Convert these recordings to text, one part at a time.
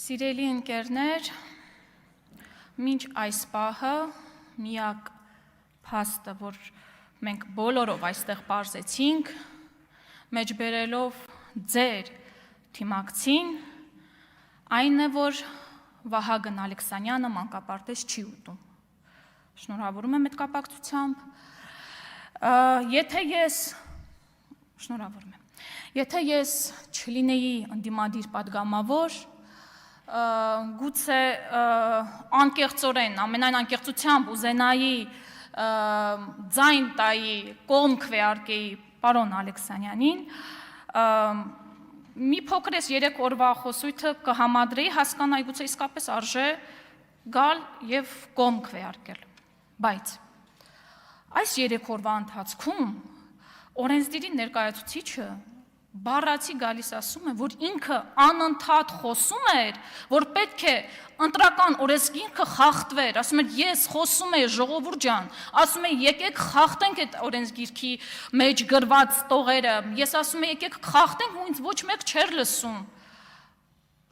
Սիրելի ընկերներ, մինչ այս պահը միակ փաստը, որ մենք բոլորով այստեղ պարզեցինք, մեջբերելով ձեր թիմակցին, այն է, որ Վահագն Ալեքսանյանը մանկապարտեզ չի ուտում։ Շնորհավորում եմ այդ կապակցությամբ։ Եթե ես չլինեի ընդդիմադիր պատգամավոր, գուցե անկեղծորեն, ամենայն անկեղծությամբ ուզենայի ձայն տայի, կողմ քվեարկեի պարոն Ալեքսանյանին, մի փոքր ես 3 օրվա խոսույթը կհամադրեի, հասկանայի գուցե իսկապես արժե գալ եւ կողմ քվեարկել, բայց այս 3 օրվա ընթացքում օրենսդիրի ներկայացուցիչը բառացի գալիս ասում է, որ ինքը անընդհատ խոսում էր, որ պետք է ընտրական օրենսգիրքը խախտվեր, ասում էր ես խոսում եմ ժողովուրդ ջան, ասում եմ եկեք խախտենք այդ օրենսգիրքի մեջ գրված տողերը, ես ասում եմ եկեք խախտենք ու ինձ ոչ մեկ չէր լսում։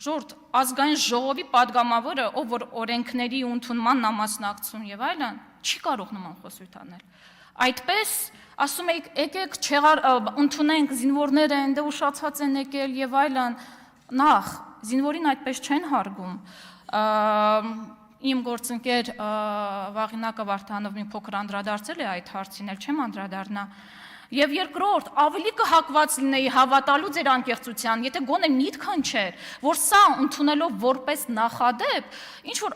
Ժողովուրդ, ազգային ժողովի падգամավորը, ով որ օրենքների ընդունմանն ամասնակցում եւ այլն, չի կարող նման խոսույթ անել։ Այդպես ասում եք եկեք ընդունենք զինվորները այնտեղ ուշացած են եկել եւ այլն, նախ զինվորին այդպես չեն հարգում։ Իմ գործընկեր Վաղինակը Վարդանով մի փոքր անդրադարձել է այդ հարցին, էլ չեմ անդրադառնա։ Եվ երկրորդ, ավելի կհակված լինեի հավատալու ձեր անկեղծության, եթե գոնե միտքն չէր, որ սա ընդունելով որպես նախադեպ, ինչ որ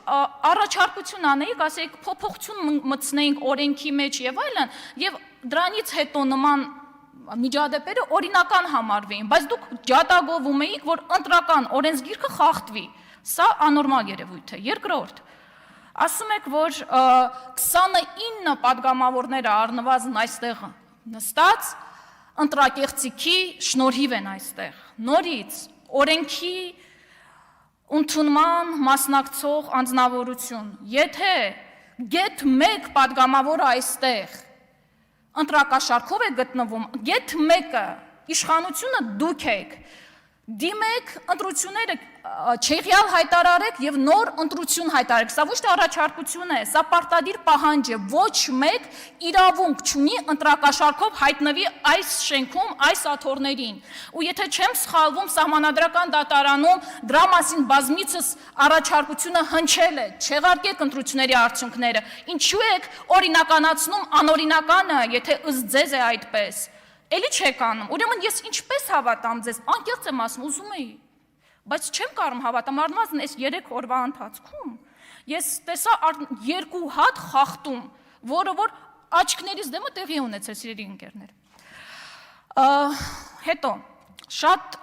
առաջարկություն անեիք, ասեիք փոփոխություն մտցնեինք օրենքի մեջ եւ այլն, եւ դրանից հետո նման միջադեպերը օրինական համարվեին, բայց դուք ջատագովում էիք, որ ընտրական օրենսգիրքը խախտվի։ Սա անորմալ երևույթ է։ Երկրորդ, ասում եք, որ 29 падգամավորները առնվազն այստեղ նստած ընտրակեղծիքի շնորհիվ են այստեղ։ Նորից օրենքի ընդունման մասնակցող անձնավորություն, եթե գեթ 1 падգամավորը այստեղ ընտրակաշարքով է գտնվում, գեթ 1-ը իշխանությունը դուք եք, դիմեք ընտրությունները չեղյալ հայտարարեք եւ նոր ընտրություն հայտարարեք, սա ոչ թե առաջարկություն է, սա պարտադիր պահանջ է, ոչ մեկ իրավունք չունի ընտրակաշարքով հայտնվի այս շենքում, այս աթոռներին, ու եթե չեմ սխալվում, սահմանադրական դատարանում դրա մասին բազմիցս առաջարկությունը հնչել է, չեղարկեք ընտրությունների արդյունքները, ինչու եք օրինականացնում անօրինականը, եթե ըստ ձեզ է այդպես, էլի չեք անում, ուրեմն ես ինչպես հավատամ ձեզ, անկեղծ եմ ասում, ուզում էի, բայց չեմ կարող հավատամ, առնվազն այս 3 օրվա ընթացքում ես տեսա 2 հատ խախտում, որը որ աչքներիս դեմը տեղի ունեցել, սիրելի ընկերներ։ Հետո շատ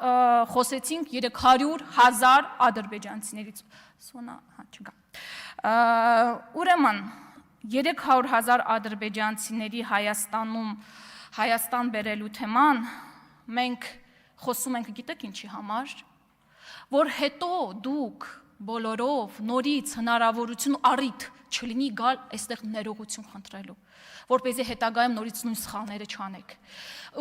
խոսեցինք 300,000 ադրբեջանցիներից, սոնա, չգա։ Ուրեմն 300,000 ադրբեջանցիների Հայաստան բերելու թեման մենք խոսում ենք, գիտեք ինչի համար, որ հետո դուք բոլորով նորից հնարավորություն առիթ չլինի գալ այստեղ ներողություն խնդրելու, որպեսզի հետագայում նորից նույն սխալները չանեք։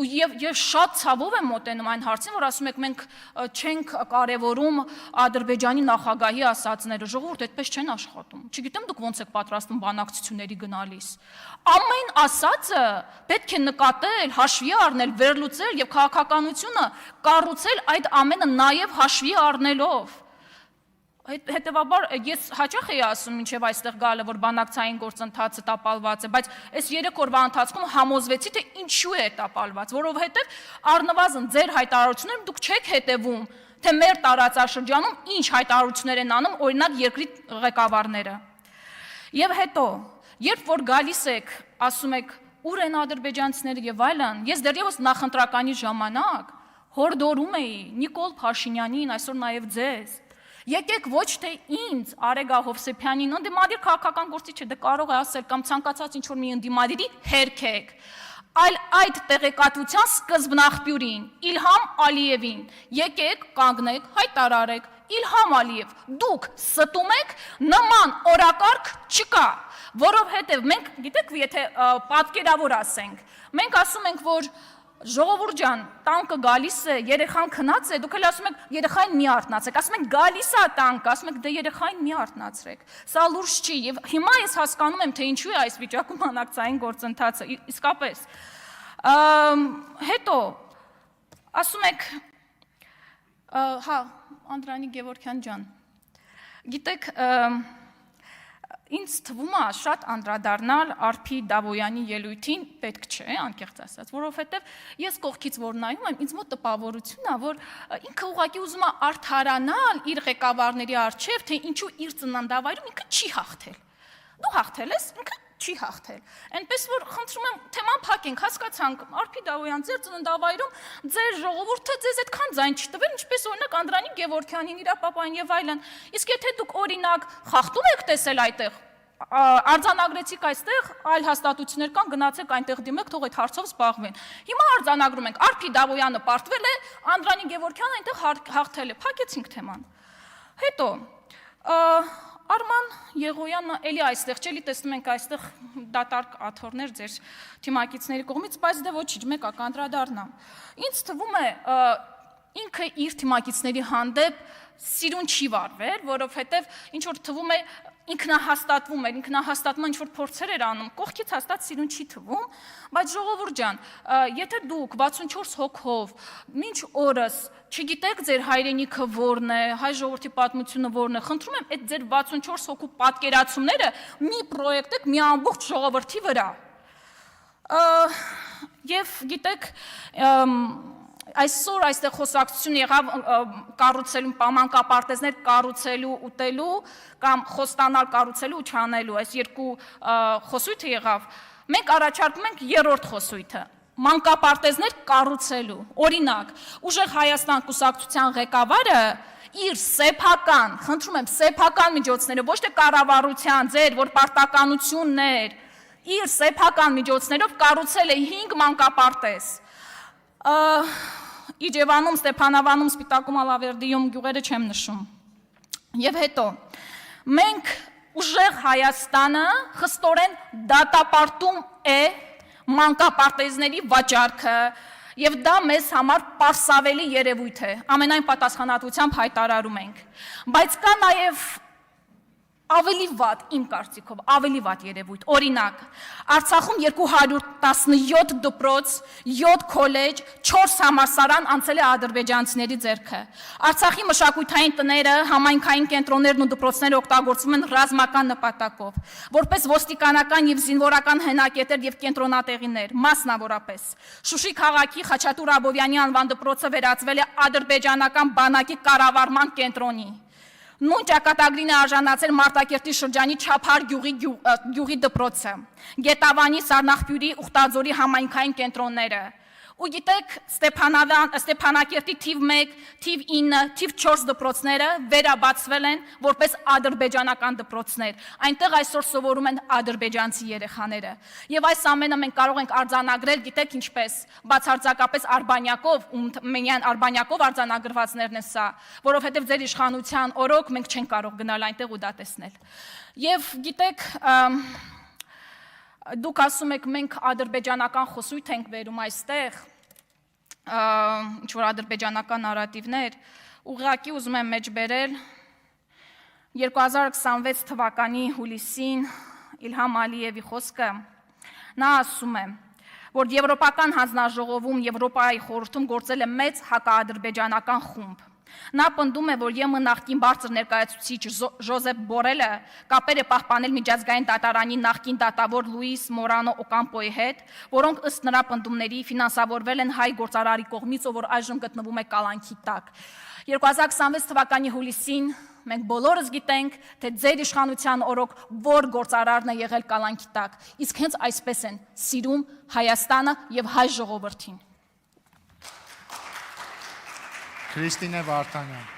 Եվ շատ ցավով եմ մոտենում այն հարցին, որ ասում եք մենք չենք կարևորում Ադրբեջանի նախագահի ասածները, ժողովուրդ այդպես չեն աշխատում։ Չգիտեմ դուք ոնց եք պատրաստում բանակցությունների գնալիս։ Ամեն ասածը պետք է նկատել, հաշվի առնել, վերլուծել եւ քաղաքականությունը կառուցել այդ ամենը նաեւ հաշվի առնելով։ Հետևաբար ես հաճախ էի ասում մինչև այստեղ գալը, որ բանակցային գործընթացը տապալված է, բայց այս 3 օրվա ընթացքում համոզվեցի, թե ինչու է տապալված, որովհետև առնվազն ձեր հայտարարություններում դուք չեք հետևում, թե մեր տարածաշրջանում ինչ հայտարարություններ են անում, օրինակ երկրի ղեկավարները։ Եվ հետո, երբ որ գալիս եք, ասում եք, ուր են ադրբեջանցիները եւ այլն, ես դեռևս նախընտրականի ժամանակ հորդորում էի Նիկոլ Փաշինյանին, այսօր նաեւ ձեզ, եկեք ոչ թե ինձ, Արեգա Հովսեփյանին, ընդդիմադիր քաղաքական գործիչ է, դա կարող է ասել կամ ցանկացած ինչ-որ մի ընդդիմադիրի հերքեք, այլ այդ տեղեկատվության սկզբնաղբյուրին, Իլհամ Ալիևին, եկեք, կանգնեք, հայտարարեք, Իլհամ Ալիև, դուք ստում եք, նման օրակարգ չկա, որովհետև մենք, գիտեք, եթե պատկերավոր ասենք, մենք ասում ենք, որ ժողովուրդ ջան, տանկը գալիս է, երեխան քնած է, դուք էլ ասում եք երեխային մի արթնացրեք, ասում եք գալիս է տանկը, ասում եք դե երեխային մի արթնացրեք։ Սա լուրջ չի եւ հիմա ես հասկանում եմ, թե ինչու է այս վիճակում բանակցային գործընթացը, իսկապես։ Հետո ասում եք հա, Անդրանիկ Գևորգյան ջան, գիտեք, ինձ թվում է շատ անդրադառնալ Արփի Դավոյանի ելույթին պետք չէ, անկեղծ ասած, որովհետև ես կողքից որ նայում եմ, ինձ մոտ տպավորություն է, որ ինքը ուղղակի ուզում է արդարանալ իր ղեկավարների առջև, թե ինչու իր ծննդավայրում ինքը չի հաղթել։ Դու հաղթել ես, ինքը չի հաղթել։ Այնպես որ խնդրում եմ թեման փակենք, հասկացանք, Արփի Դավոյան, ձեր ծննդավայրում ձեր ժողովուրդը ձեզ այդքան ձայն չի տվել, ինչպես օրինակ Անդրանիկ Գևորգյանին, իր պապային եւ այլն։ Իսկ եթե դուք օրինակ խախտում եք տեսել այդտեղ, արձանագրեցիք այստեղ, այլ հաստատություններ կան, գնացեք այնտեղ դիմեք, թող այդ հարցով զբաղվեն։ Հիմա արձանագրում ենք, Արփի Դավոյանը պարտվել է, Անդրանիկ Գևորգյանը այնտեղ հաղթել է, փակեցինք թեման։ Հետո Արման Եղոյանը էլի այստեղ չէ, էլի տեսնում ենք այստեղ դատարկ աթոռներ ձեր թիմակիցների կողմից, բայց դե ոչինչ, մեկը կանդրադառնամ։ Ինձ թվում է ինքը իր թիմակիցների հանդեպ սիրուն չի վարվել, որովհետև ինչ որ թվում է ինքնահաստատվում էր, ինքնահաստատման ինչ որ փորձեր էր անում, կողքից հաստատ սիրուն չի թվում, բայց ժողովուրդ ջան, եթե դուք 64 հոգով մինչ օրս չգիտեք ձեր հայրենիքը որն է, հայ ժողովրդի պատմությունը որն է, խնդրում եմ այդ ձեր 64 հոգու պատկերացումները մի պրոյեկտեք մի ամբողջ ժողովրդի վրա։ Եվ գիտեք, այսօր այստեղ խոսակցություն եղավ կառուցելու, մանկապարտեզներ կառուցելու, ուտելու կամ խոստանալ կառուցելու ու չանելու, այս երկու խոսույթը եղավ։ Մենք առաջարկում ենք երրորդ խոսույթը, մանկապարտեզներ կառուցելու։ Օրինակ, Ուժեղ Հայաստան կուսակցության ղեկավարը իր սեփական, խնդրում եմ, սեփական միջոցներով, ոչ թե կառավարության, ձեր որ պարտականություններ, իր սեփական միջոցներով կառուցել է 5 մանկապարտեզ։ Իջևանում, Ստեփանավանում, Սպիտակում, Ալավերդիում գյուղերը չեմ նշում։ Եվ հետո մենք Ուժեղ Հայաստանը խստորեն դատապարտում է մանկապարտեզների վաճառքը եւ դա մեզ համար պարսավելի երևույթ է։ Ամենայն պատասխանատվությամբ հայտարարում ենք։ Բայց կա նաեւ ավելի վատ, իմ կարծիքով, ավելի վատ երևույթ։ Օրինակ, Արցախում 217 դպրոց, 7 քոլեջ, 4 համալսարան անցել է ադրբեջանցիների ձեռքը։ Արցախի մշակութային տները, համայնքային կենտրոններն ու դպրոցները օգտագործվում են ռազմական նպատակով, որպես ոստիկանական եւ զինվորական հենակետեր եւ կենտրոնատեղիներ, մասնավորապես։ Շուշի քաղաքի Խաչատուր Աբովյանի անվան դպրոցը վերածվել է ադրբեջանական բանակի կառավարման կենտրոնի։ Նույն ճակատագրին է արժանացել Մարտակերտի շրջանի Չափար գյուղի դպրոցը, Գետավանի, Սառնախբյուրի, Ուխտաձորի համայնքային կենտրոնները։ Ու գիտեք, Ստեփանակերտի թիվ 1, թիվ 9, թիվ 4 դպրոցները վերաբացվել են որպես ադրբեջանական դպրոցներ։ Այնտեղ այսօր սովորում են ադրբեջանցի երեխաները։ Եվ այս ամենը մենք կարող ենք արձանագրել, գիտեք ինչպես, բացարձակապես Արբանյակով, ու միայն Արբանյակով արձանագրվածներն են սա, որովհետև ձեր իշխանության օրոք մենք չենք կարող գնալ այնտեղ ու դա տեսնել։ Եվ գիտեք, դուք ասում եք մենք ադրբեջանական խոսույթ ենք վերում այստեղ, ինչ որ ադրբեջանական նարատիվներ, ուղղակի ուզում եմ մեջ բերել 2026 թվականի հուլիսին Իլհամ Ալիևի խոսքը, նա ասում է, որ Եվրոպական հանձնաժողովում Եվրոպայի խորհրդում գործել է մեծ հակաադրբեջանական խումբ։ Նա պնդում է, որ ԵՄ նախկին բարձր ներկայացուցիչ Ժոզեփ Բորելը կապեր է պահպանել միջազգային դատարանի նախկին դատավոր Լուիս Մորանո Օկամպոյի հետ, որոնք ըստ նրա պնդումների ֆինանսավորվել են հայ գործարարի կողմից, ով որ այժմ գտնվում է կալանքի տակ։ 2026 թվականի հուլիսին մենք բոլորս գիտենք, թե ձեր իշխանության օրոք որ գործարարն է եղել կալանքի տակ, իսկ հենց այսպես են սիրում Հայաստանը եւ հայ ժողովրդին։ Քրիստինե Վարդանյան